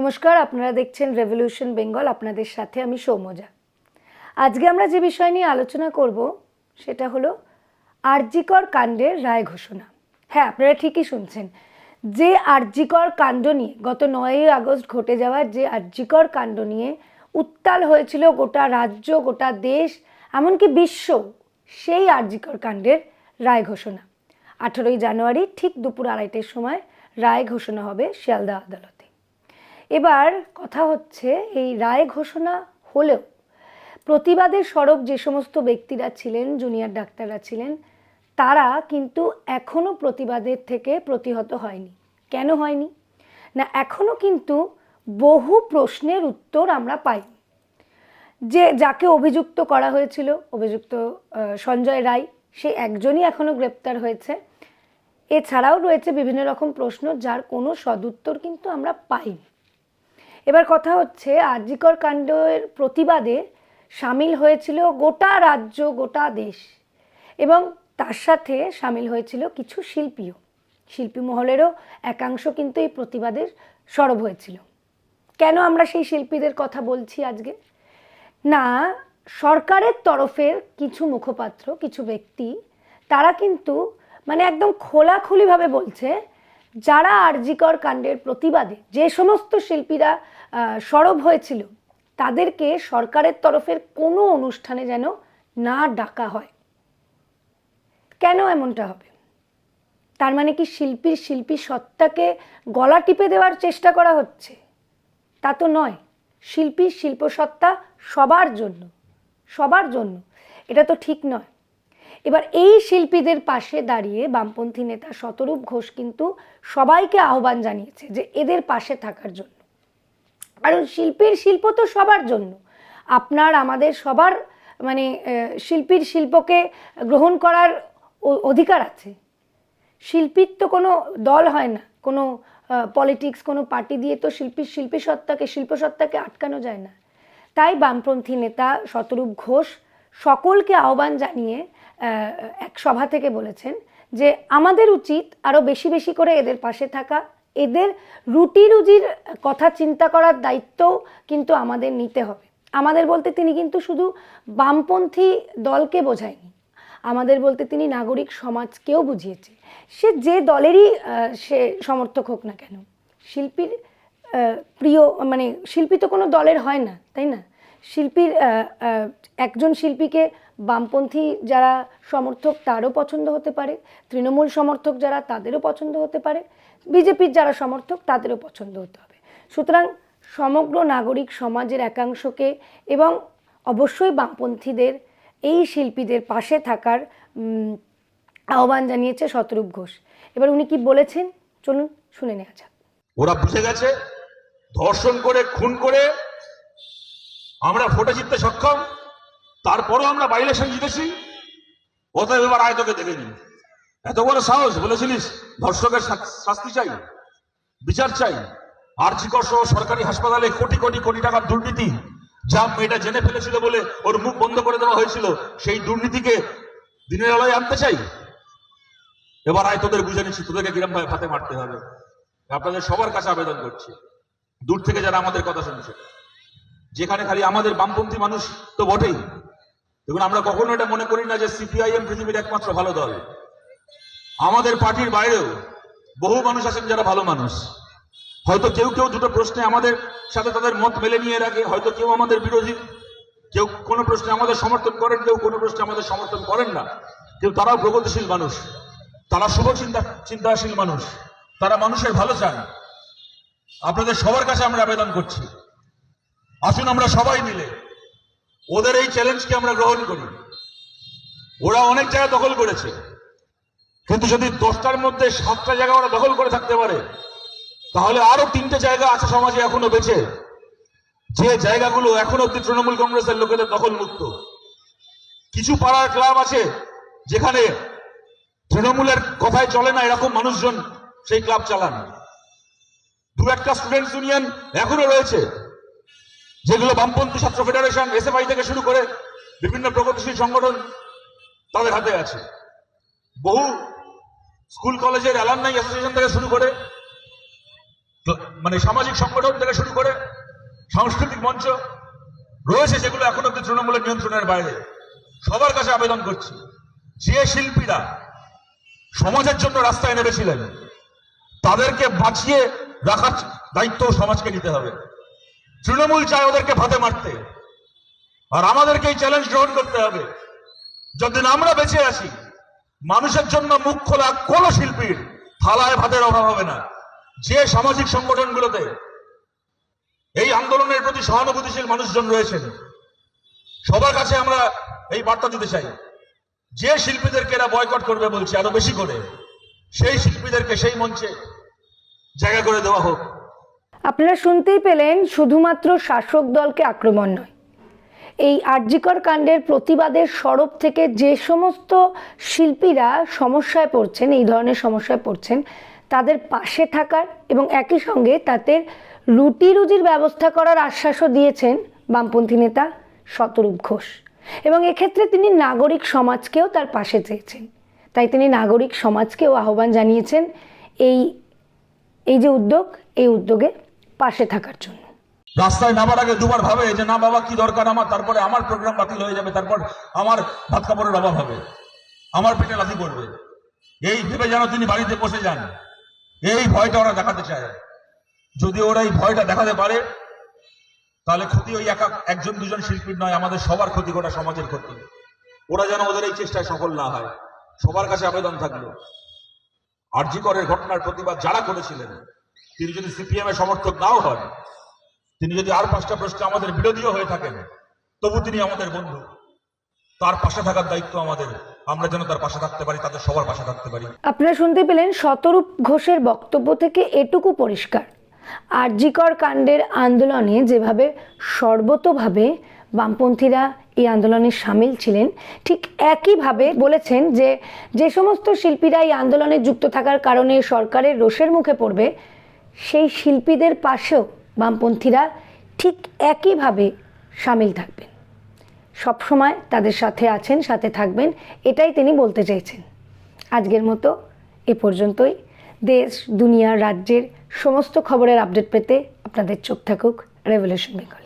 নমস্কার, আপনারা দেখছেন রেভলিউশন বেঙ্গল। আপনাদের সাথে আমি সৌম্যজা। আজকে আমরা যে বিষয় নিয়ে আলোচনা করব সেটা হলো আরজিকর কাণ্ডের রায় ঘোষণা। হ্যাঁ, আপনারা ঠিকই শুনছেন, যে আরজিকর কাণ্ড নিয়ে গত 9ই আগস্ট ঘটে যাওয়ার যে আরজিকর কাণ্ড নিয়ে উত্তাল হয়েছিল গোটা রাজ্য, গোটা দেশ, এমনকি বিশ্ব, সেই আরজিকর কাণ্ডের রায় ঘোষণা 18ই জানুয়ারি ঠিক দুপুর 2:30টার সময় রায় ঘোষণা হবে শিয়ালদা আদালতে। এবার কথা হচ্ছে, এই রায় ঘোষণা হলেও প্রতিবাদের সরব যে সমস্ত ব্যক্তিরা ছিলেন, জুনিয়র ডাক্তাররা ছিলেন, তারা কিন্তু এখনও প্রতিবাদের থেকে প্রতিহত হয়নি। কেন হয়নি না, এখনও কিন্তু বহু প্রশ্নের উত্তর আমরা পাইনি। যাকে অভিযুক্ত করা হয়েছিল, অভিযুক্ত সঞ্জয় রায়, সে একজনই এখনও গ্রেপ্তার হয়েছে। এছাড়াও রয়েছে বিভিন্ন রকম প্রশ্ন যার কোনো সদুত্তর কিন্তু আমরা পাইনি। এবার কথা হচ্ছে, আরজিকর কাণ্ডের প্রতিবাদে সামিল হয়েছিল গোটা রাজ্য, গোটা দেশ, এবং তার সাথে সামিল হয়েছিল কিছু শিল্পীও। শিল্পী মহলেরও একাংশ কিন্তু এই প্রতিবাদের সরব হয়েছিল। কেন আমরা সেই শিল্পীদের কথা বলছি আজকে? না, সরকারের তরফের কিছু মুখপাত্র, কিছু ব্যক্তি, তারা কিন্তু একদম খোলাখুলিভাবে বলছে, যারা আরজিকর কাণ্ডের প্রতিবাদে যে সমস্ত শিল্পীরা সরব হয়েছিল তাদেরকে সরকারের তরফের কোনো অনুষ্ঠানে যেন না ডাকা হয়। কেন এমনটা হবে? তার মানে কি শিল্পী সত্তাকে গলা টিপে দেওয়ার চেষ্টা করা হচ্ছে? তা তো নয়। শিল্পসত্তা সবার জন্য, সবার জন্য, এটা তো ঠিক নয়। এবার এই শিল্পীদের পাশে দাঁড়িয়ে বামপন্থী নেতা শতরূপ ঘোষ কিন্তু সবাইকে আহ্বান জানিয়েছে যে এদের পাশে থাকার জন্য। কারণ শিল্প তো সবার জন্য। আপনার আমাদের সবার শিল্পকে গ্রহণ করার অধিকার আছে। শিল্পীর তো কোনো দল হয় না, কোনো পলিটিক্স, কোনো পার্টি দিয়ে তো শিল্পসত্তাকে আটকানো যায় না। তাই বামপন্থী নেতা শতরূপ ঘোষ সকলকে আহ্বান জানিয়ে এক সভা থেকে বলেছেন যে আমাদের উচিত আরও বেশি বেশি করে এদের পাশে থাকা, এদের রুজির কথা চিন্তা করার দায়িত্বও কিন্তু আমাদের নিতে হবে। আমাদের বলতে তিনি কিন্তু শুধু বামপন্থী দলকে বোঝায়নি, আমাদের বলতে তিনি নাগরিক সমাজকেও বুঝিয়েছে। সে যে দলেরই সে সমর্থক হোক না কেন, শিল্পীর প্রিয় শিল্পী তো কোনো দলের হয় না, তাই না? একজন শিল্পীকে বামপন্থী যারা সমর্থক তারও পছন্দ হতে পারে, তৃণমূল সমর্থক যারা তাদেরও পছন্দ হতে পারে, বিজেপির যারা সমর্থক তাদেরও পছন্দ হতে হবে। সুতরাং সমগ্র নাগরিক সমাজের একাংশকে এবং অবশ্যই বামপন্থীদের এই শিল্পীদের পাশে থাকার আহ্বান জানিয়েছে শতরূপ ঘোষ। এবার উনি কি বলেছেন চলুন শুনে নেওয়া যাক। ওরা বুঝে গেছে ধর্ষণ করে, খুন করে আমরা ভোটে জিততে সক্ষম, তারপরও আমরা বাই ইলেকশন জিতেছি। অতএব এবার আয় তোকে দেখে নি। এত বড় সাহস! বলেছিলিস ধর্ষকের শাস্তি চাই, বিচার চাই। আরজিকর সহ সরকারি হাসপাতালে কোটি কোটি কোটি টাকার দুর্নীতি, যা মেয়েটা জেনে ফেলেছিল বলে ওর মুখ বন্ধ করে দেওয়া হয়েছিল, সেই দুর্নীতিকে দিনের আলোয় আনতে চাই। এবার আয় তোদের বুঝে নিচ্ছি, তোদেরকে কিরম ভাবে হাতে মারতে হবে। আপনাদের সবার কাছে আবেদন করছি, দূর থেকে যারা আমাদের কথা শুনছে, যেখানে খালি আমাদের বামপন্থী মানুষ তো বটেই। দেখুন, আমরা কখনো এটা মনে করি না যে সিপিআইএম পৃথিবীর একমাত্র ভালো দল। আমাদের পার্টির বাইরেও বহু মানুষ আছেন যারা ভালো মানুষ। হয়তো কেউ দুটো প্রশ্নে আমাদের সাথে তাদের মত মেলে নিয়ে রাখে, হয়তো কেউ আমাদের বিরোধী, কেউ কোনো প্রশ্নে আমাদের সমর্থন করেন, কেউ কোনো প্রশ্নে আমাদের সমর্থন করেন না। কিন্তু তারাও প্রগতিশীল মানুষ, তারা শুভ চিন্তাশীল মানুষ, তারা মানুষের ভালো চান। আপনাদের সবার কাছে আমরা আবেদন করছি, আসুন আমরা সবাই মিলে ওদের এই চ্যালেঞ্জকে আমরা গ্রহণ করি। ওরা অনেক জায়গা দখল করেছে, কিন্তু যদি 10টার মধ্যে 7টা জায়গা ওরা দখল করে থাকতে পারে, তাহলে আরো 3টে জায়গা আছে সমাজে এখনো বেঁচে, যে জায়গাগুলো এখনো অব্দি তৃণমূল কংগ্রেসের লোকেদের দখল মুক্ত। কিছু পাড়ার ক্লাব আছে যেখানে তৃণমূলের কথায় চলে না এরকম মানুষজন সেই ক্লাব চালান। 2-1টা স্টুডেন্টস ইউনিয়ন এখনো রয়েছে, যেগুলো বামপন্থী ছাত্র ফেডারেশন, এসএফআই থেকে শুরু করে বিভিন্ন প্রগতিশীল সংগঠন তাদের হাতে আছে। বহু স্কুল কলেজের অ্যালামনাই অ্যাসোসিয়েশন থেকে শুরু করে মানে সামাজিক সংগঠন থেকে শুরু করে সাংস্কৃতিক মঞ্চ রয়েছে, যেগুলো এখন অব্দি তৃণমূলের নিয়ন্ত্রণের বাইরে। সবার কাছে আবেদন করছি, যে শিল্পীরা সমাজের জন্য রাস্তায় নেমেছিলেন তাদেরকে বাঁচিয়ে রাখার দায়িত্ব সমাজকে নিতে হবে। তৃণমূল চায় ওদেরকে ভাতে মারতে, আর আমাদেরকে এই চ্যালেঞ্জ গ্রহণ করতে হবে। যতদিন আমরা বেঁচে আছি, মানুষের জন্য মুখ খোলা কোনো শিল্পীর থালায় ভাতের অভাব হবে না। যে সামাজিক সংগঠনগুলোতে এই আন্দোলনের প্রতি সহানুভূতিশীল মানুষজন রয়েছেন, সবার কাছে আমরা এই বার্তা দিতে চাই, যে শিল্পীদেরকে এরা বয়কট করবে বলছে আরো বেশি করে, সেই শিল্পীদেরকে সেই মঞ্চে জায়গা করে দেওয়া হোক। আপনারা শুনতেই পেলেন, শুধুমাত্র শাসক দলকে আক্রমণ নয়, এই আরজিকর কাণ্ডের প্রতিবাদের সরব থেকে যে সমস্ত শিল্পীরা সমস্যায় পড়ছেন, এই ধরনের সমস্যায় পড়ছেন, তাদের পাশে থাকার এবং একই সঙ্গে তাদের রুটি রুজির ব্যবস্থা করার আশ্বাসও দিয়েছেন বামপন্থী নেতা শতরূপ ঘোষ। এবং এক্ষেত্রে তিনি নাগরিক সমাজকেও তার পাশে চেয়েছেন। তাই তিনি নাগরিক সমাজকেও আহ্বান জানিয়েছেন এই যে উদ্যোগ, এই উদ্যোগে পাশে থাকার জন্য। রাস্তায় নামার আগে দুবার ভাবে যে না বাবা কি দরকার আমার, তারপরে আমার প্রোগ্রাম বাতিল হয়ে যাবে, তারপর আমার ভাত কাপড়ের অভাব হবে, আমার পেটে লাথি পড়বে, এই ভেবে যেন তিনি বাড়িতে বসে যান। এই ভয়টা ওরা দেখাতে চায়। যদি ওরা এই ভয়টা দেখাতে পারে, তাহলে ক্ষতি ওই একজন দুজন শিল্পীর নয়, আমাদের সবার ক্ষতি, গোটা সমাজের ক্ষতি। ওরা যেন ওদের এই চেষ্টায় সফল না হয়। সবার কাছে আবেদন থাকলো, আরজিকরের ঘটনার প্রতিবাদ যারা করেছিলেন, তিনি যদি সিপিএম এর সমর্থক নাও হন, তিনি যদি আর 5টা প্রশ্নে আমাদের বিরোধীও হয়ে থাকেন, তবু তিনি আমাদের বন্ধু। তার পাশে থাকার দায়িত্ব আমাদের। আমরা যেন তার পাশে থাকতে পারি, তাদের সবার পাশে থাকতে পারি। আপনারা শুনতে পেলেন, শতরূপ ঘোষের বক্তব্য থেকে এটুকু পরিষ্কার, আরজিকর কাণ্ডের আন্দোলনে যেভাবে সর্বতোভাবে বামপন্থীরা এই আন্দোলনে সামিল ছিলেন, ঠিক একইভাবে বলেছেন যে সমস্ত শিল্পীরা এই আন্দোলনে যুক্ত থাকার কারণে সরকারের রোষের মুখে পড়বে, সেই শিল্পীদের পাশেও বামপন্থীরা ঠিক একইভাবে সামিল থাকবেন, সবসময় তাদের সাথে আছেন, সাথে থাকবেন, এটাই তিনি বলতে চেয়েছেন। আজকের মতো এ পর্যন্তই। দেশ, দুনিয়া, রাজ্যের সমস্ত খবরের আপডেট পেতে আপনাদের চোখ থাকুক রেভলিউশন বেঙ্গল।